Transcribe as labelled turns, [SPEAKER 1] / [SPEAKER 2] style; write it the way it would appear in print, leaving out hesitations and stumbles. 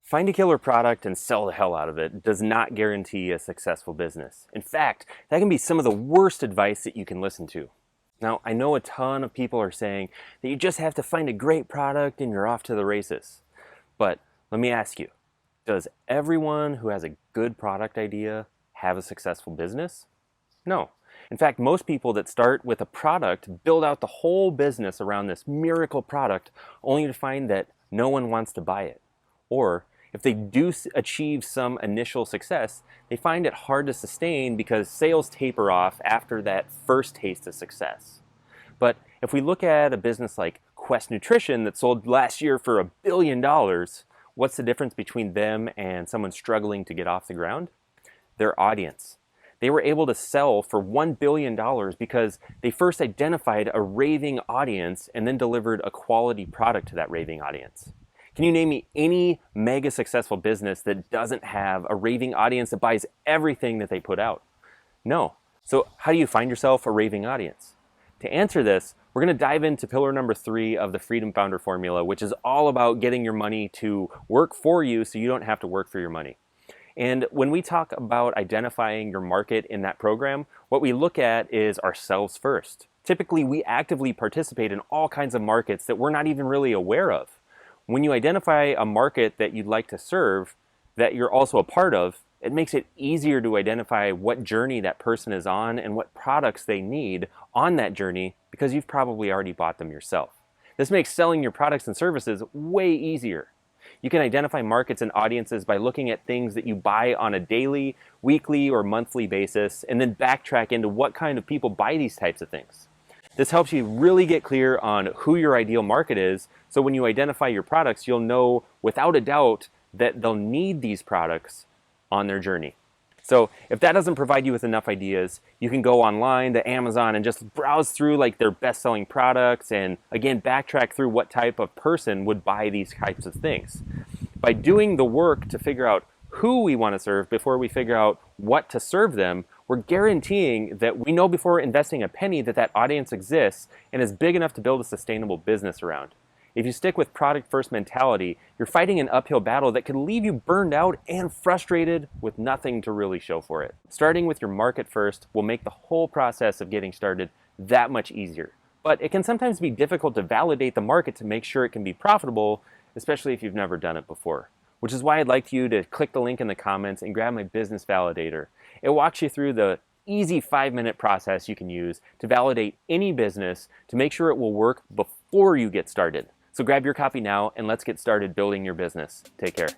[SPEAKER 1] Find a killer product and sell the hell out of it does not guarantee a successful business. In fact, that can be some of the worst advice that you can listen to. Now, I know a ton of people are saying that you just have to find a great product and you're off to the races. But let me ask you, does everyone who has a good product idea have a successful business? No. In fact, most people that start with a product build out the whole business around this miracle product only to find that no one wants to buy it. Or if they do achieve some initial success, they find it hard to sustain because sales taper off after that first taste of success. But if we look at a business like Quest Nutrition that sold last year for $1 billion, what's the difference between them and someone struggling to get off the ground? Their audience. They were able to sell for $1 billion because they first identified a raving audience and then delivered a quality product to that raving audience. Can you name me any mega successful business that doesn't have a raving audience that buys everything that they put out? No. So how do you find yourself a raving audience? To answer this, we're going to dive into pillar number 3 of the Freedom Founder Formula, which is all about getting your money to work for you so you don't have to work for your money. And when we talk about identifying your market in that program, what we look at is ourselves first. Typically, we actively participate in all kinds of markets that we're not even really aware of. When you identify a market that you'd like to serve, that you're also a part of, it makes it easier to identify what journey that person is on and what products they need on that journey because you've probably already bought them yourself. This makes selling your products and services way easier. You can identify markets and audiences by looking at things that you buy on a daily, weekly, or monthly basis, and then backtrack into what kind of people buy these types of things. This helps you really get clear on who your ideal market is, so when you identify your products, you'll know without a doubt that they'll need these products on their journey. So if that doesn't provide you with enough ideas, you can go online to Amazon and just browse through like their best-selling products and again backtrack through what type of person would buy these types of things. By doing the work to figure out who we want to serve before we figure out what to serve them, we're guaranteeing that we know before investing a penny that that audience exists and is big enough to build a sustainable business around. If you stick with product first mentality, you're fighting an uphill battle that could leave you burned out and frustrated with nothing to really show for it. Starting with your market first will make the whole process of getting started that much easier. But it can sometimes be difficult to validate the market to make sure it can be profitable, especially if you've never done it before. Which is why I'd like you to click the link in the comments and grab my business validator. It walks you through the easy 5-minute process you can use to validate any business to make sure it will work before you get started. So grab your copy now and let's get started building your business. Take care.